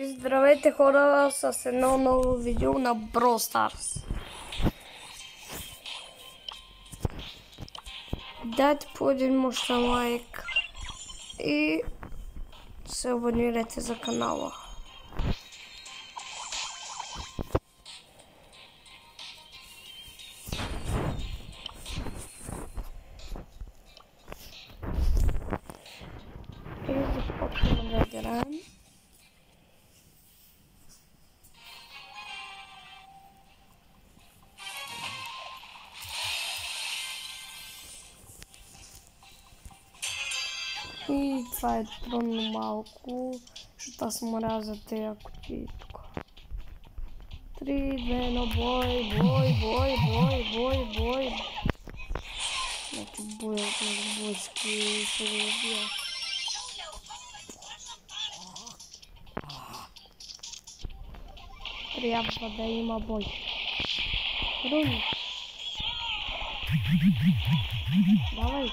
Здравейте хора с едно ново видео на Brawl Stars. Дайте по един мощен лайк и се абонирайте за канала. И започваме да играем. И това е трудно малко, защото аз мразя тези кутии тук. 3, 2, 1, бой. Значи бойски се разбия. Трябва да има бой. Руни. Давай.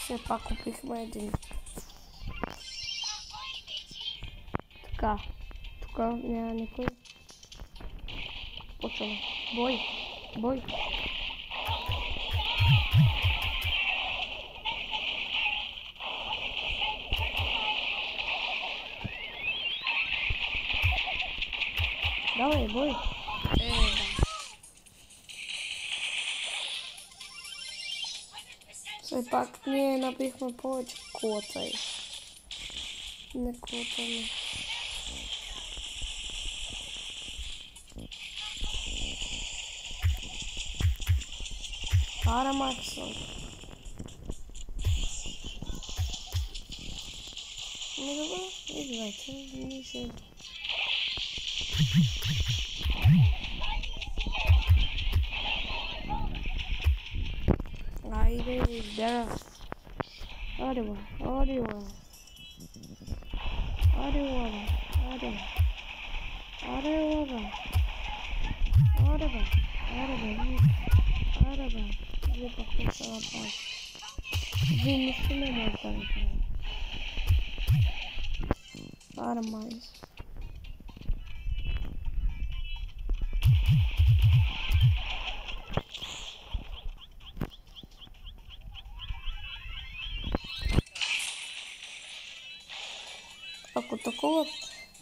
Все пак купихме един. Така. Тук няма никой. Почваме. Бой. Давай, бой. Да. Все пак ние набихме повече кота. Не кота, не. Парамаксон. Не добре, играйте, не се. Айде, да. Арева. Вие какво ще направите? Вие нищо не може да направите. Армайс. Ако такова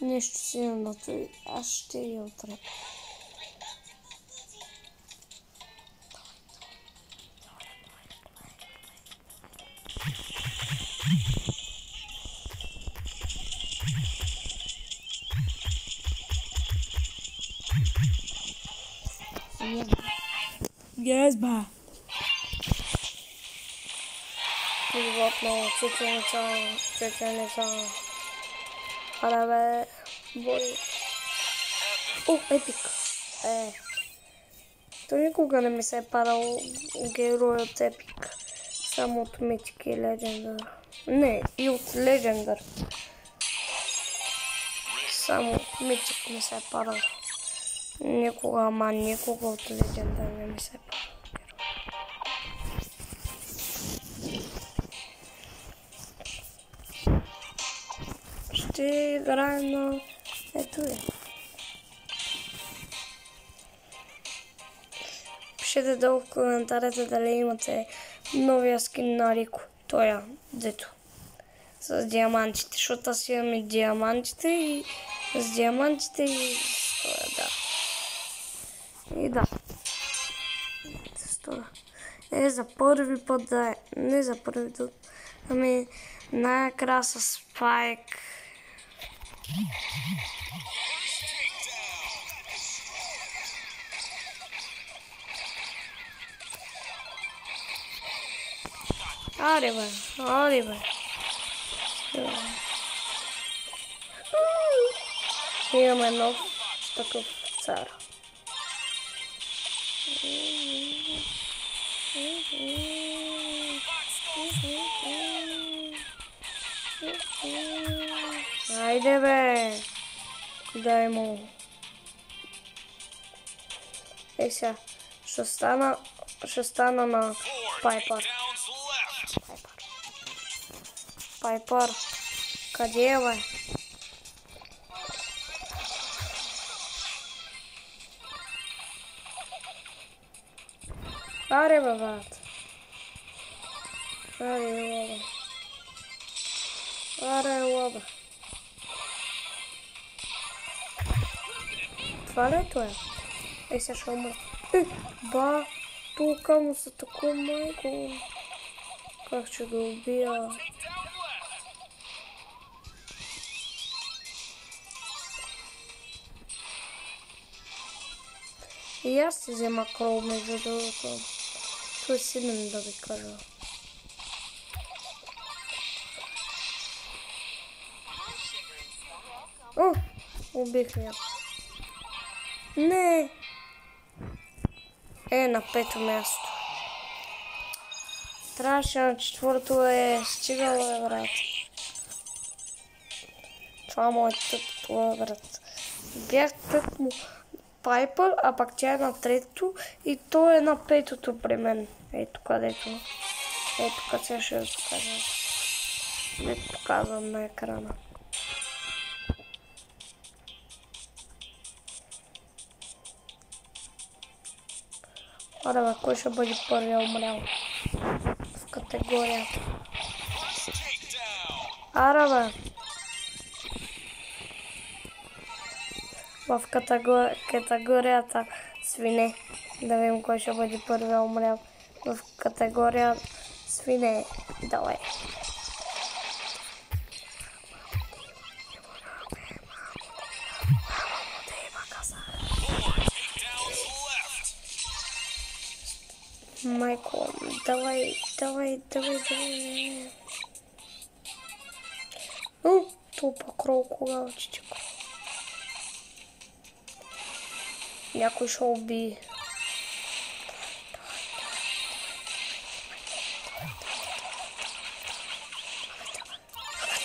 нещо си натои, аз ще я отрепя. Yes, ba. Животно, чеченица. Абе, бой. О, епик. То никога не ми се е падал герой от епик. Само от митик и легендар. Не, и от легендар. Само от митик ми се е падал. Никога от легендар не ми се е падал. Ще играем на... Ето е. Пишете долу в коментарите дали имате новия скин на Рико. Тоя, дето. С диамантите, защото аз имам и диамантите и с диамантите и с тоя, да. И да. С това. За първи път да е. Не за първи път. Ами най-накрая с Спайк. Аре бе. Имаме нов такъв цар. Айде бе. Дай му. Сега, ще стана ще стана на Пайпър. Пайпър. Къде е, бе? Аре, бе, брат. Аре, лоба. Аре, лоба. Това ли е това? Ей, сега ще умра. Ба, тука му са такова майко. Как ще го убия? И аз си взема крол между другото. Това е силен, да ви кажа. О, убих я. Не. Е, на пето място. Трябваше на четвърто е стигала, брат. Това му е тъпто, брат. Бях тъп му Пайпър, а пак тя е на третото и той е на петото при мен. Ето където. Ето къде сега ще я покажа. Не показвам на екрана. Аре, бе, кой ще бъде първия умрял в категорията? Аре, бе. В категорията свине. Да видим кой ще бъде първия умрял. В категория свине. Давай. Майко, давай. Тупа крол, кога очичко. Някой ще убие.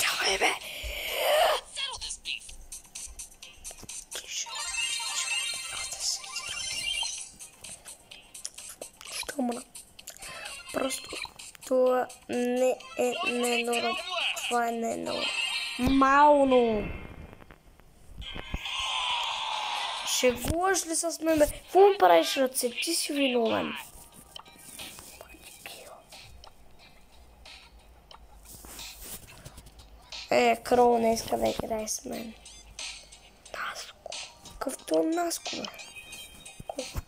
Давай, бе! Тише. Аз да се ще умра. Просто това не е ненормално. Това е ненормално. Шегуваш ли с мен, бе? Какво му правиш ръце? Ти си виновен. Крол не иска да играе с мен. Наско. Какъвто Наско, бе?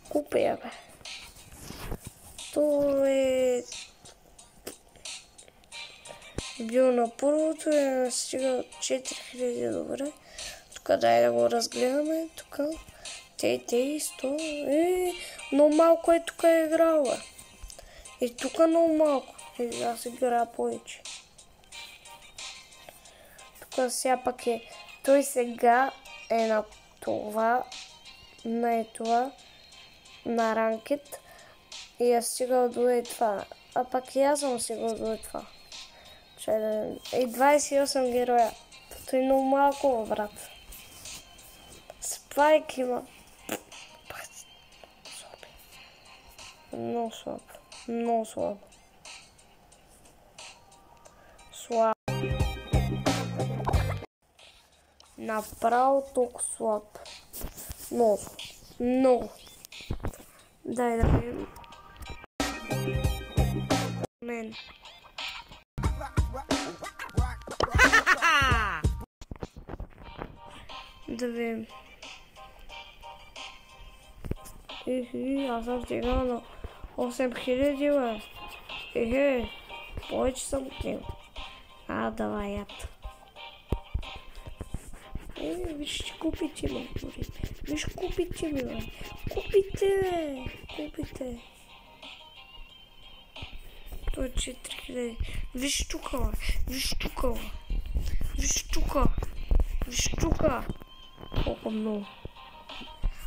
Купя, бе. Той е... бил на първото и е стигал 4000, добре. Тук дай да го разгледаме. Тук. Тей, 100. Много малко е тук е играл, бе. И тук много малко. Аз играя повече. Тук сега пък е... Той сега е на това. На това. На ранкет. И е стигал до това. А пък и аз съм стигал до това. И 28 героя. Той е много малко, брат. Спайк има. Много слаб. Много слаб. Слаб. Направо толкова слаб. Много. Много. Дай да видим. Мен. Да видим. Аз съм стигнал на 8000, бе. Повече съм от него. Давай, ят. Виж, купите ми, виж, купите ми, бе. Купите. Той е 4000. Виж тука, бе. Виж тука. Колко много.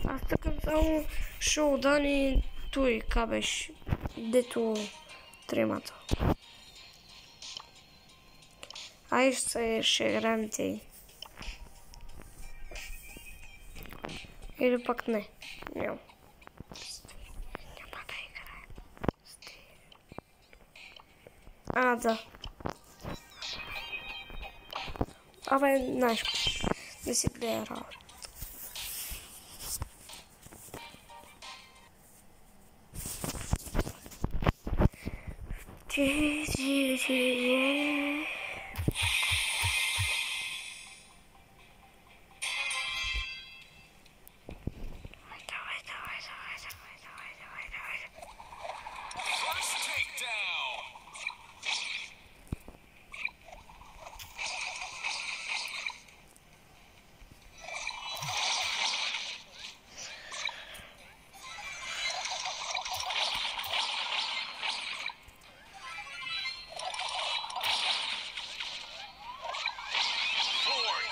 Аз такъв само шоудан и той кабеш, дето тримата. Ай ще играем тей. Или пък не. Няма да играем. А, да. Абе, знаеш, да си гледа работа.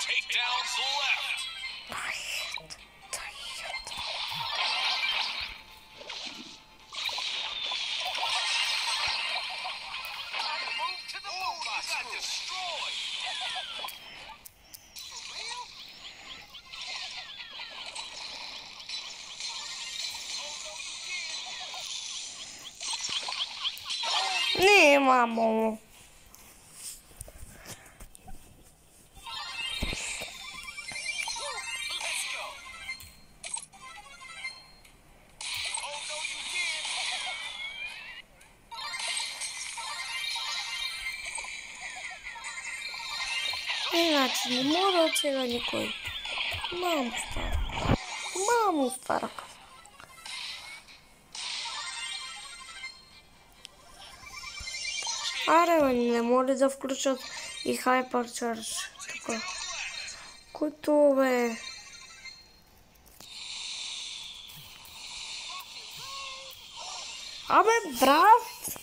Takedowns left. Move to the boombox. Got destroyed. For real? Не, мамо. Let's go. Oh no, you did. Иначе не мога от сега никой. Мамо стара. Мамо стара. Аре, бе, не моля да включат и Hypercharge. Така. Който, бе. Абе, брат!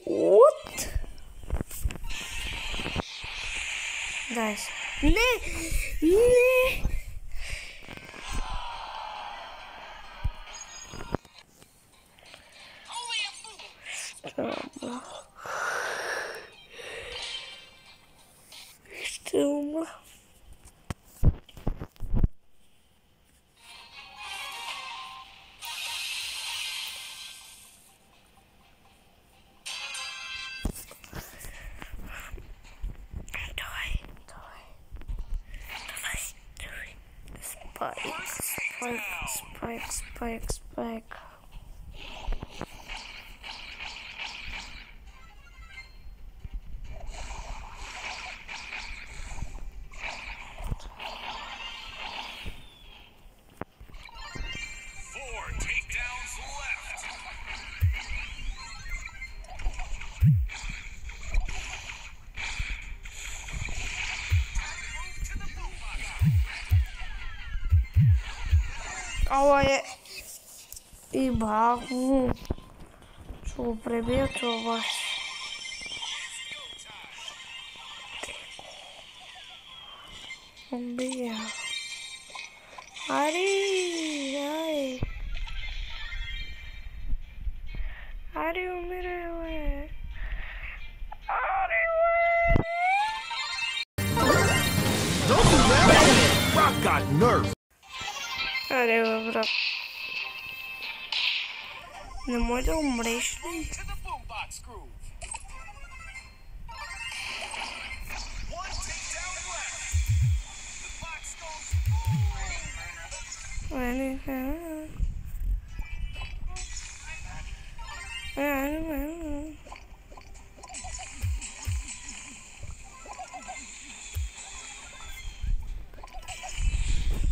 What? Дай се. Не! Не! Ще умра. Spike. Four takedowns left. Move to the boombox. Ала е... И баво. Ще го пребия това. Убия. Ари! Ари, умирай, бе. Ари, бе. Don't do that! Rock got nerfed! Аре, бе, брат. Не може да умреш ли? To the boombox groove. One takedown left. The box goes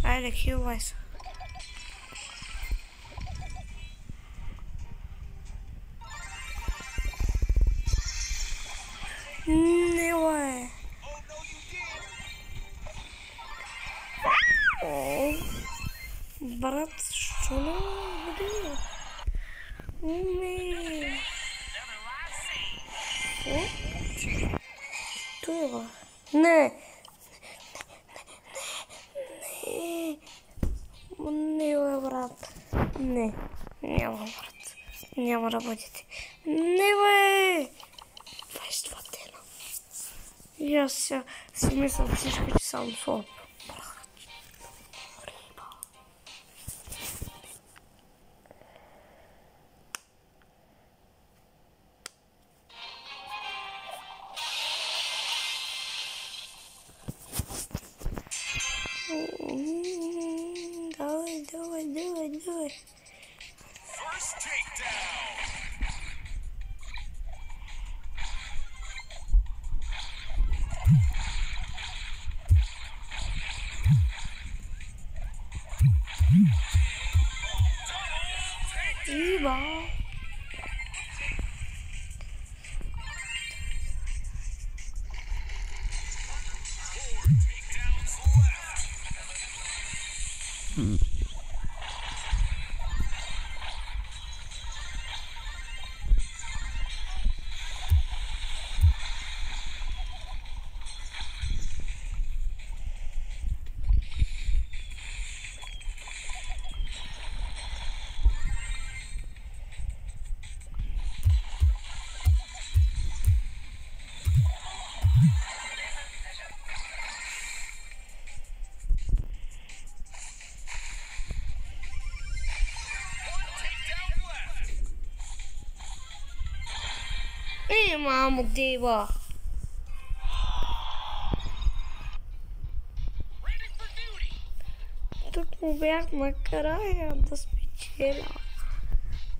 Айде, хилвай се. Не, бе. О, брат, що не бъде? Не. О, това. Не. Не, бе, брат. Не. Няма, брат. Няма да бъдете. Не, бе. 22 дена. И аз сега си мисля всички, че съм слаб. Мамо, дева. Тук му бях накрая да спечеля.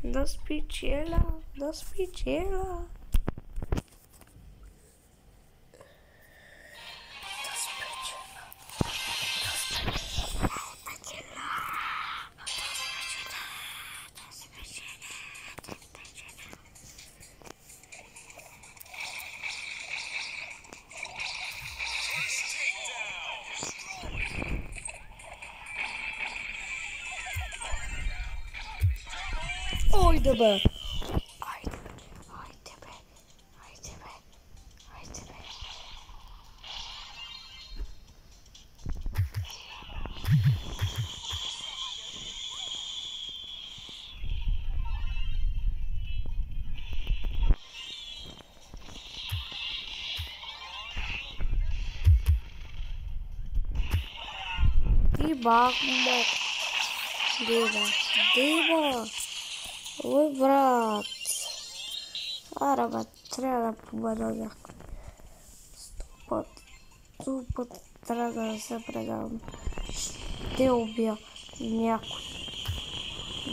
Да спечеля. Ойде бе! Айде бе! И бах мок! Дева! Ой, брат! Аре, бе, трябва да победа някой. 100 път трябва да се предавам. Ще убия някой.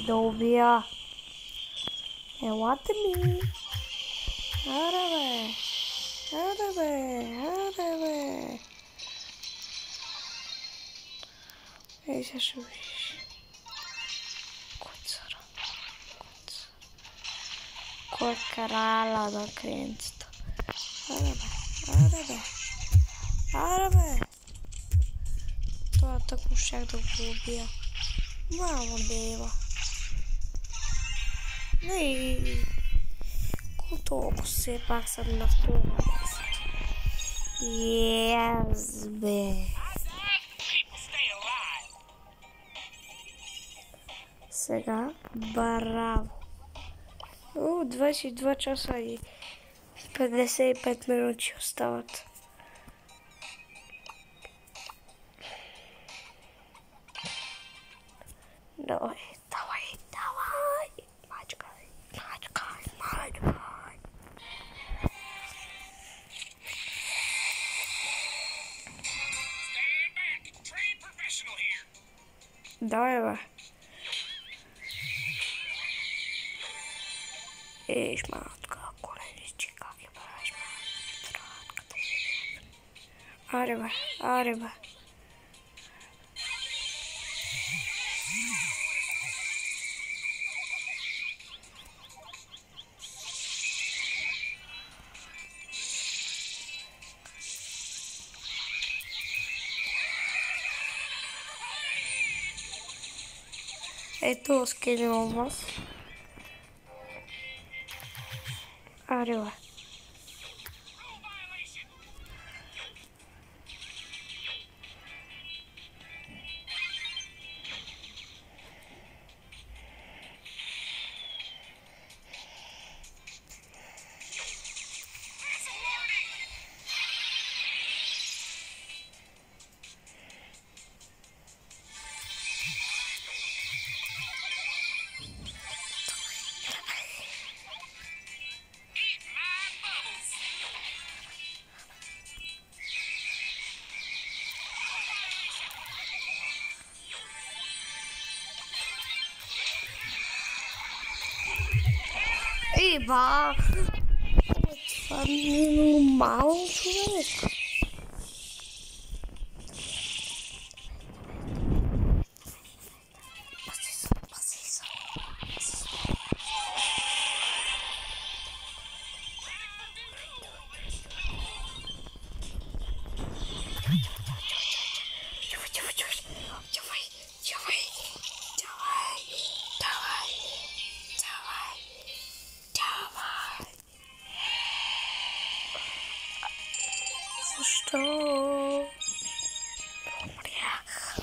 Да убия. Елате ми! Аре, бе! Ей, сега ще видиш. Кой е краля на кренцата? Аре бе! Това тъкмо щях да го убия. Мамо, дева. Колко все пак съм на второ място. Yes, бе. Сега, браво. 22 часа и 55 минути остават. Давай. Мачкай. Давай, бе. Еш, матка, коленички, как я правиш, матка. Аре, бе. Ето, скинем вас. Аре, бе. Еба! Това не е нормално, човек. Паси се. Давай. защо? Умрях.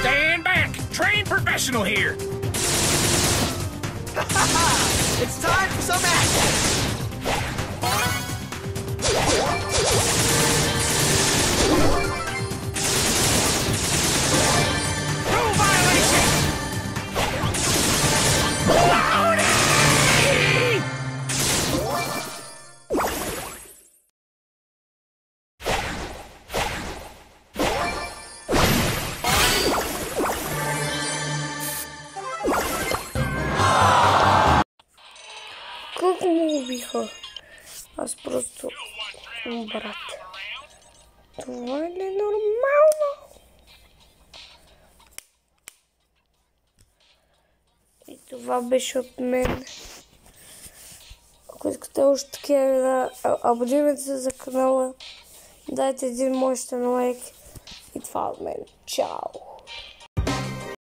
Stand back! Trained professional here! It's time for some action! Rule violation! Колко му убиха? Аз просто брат. Това е ненормално. И това беше от мен. Ако искате още такива, абонирайте се за канала. Дайте един мощен лайк. И това от мен. Чао!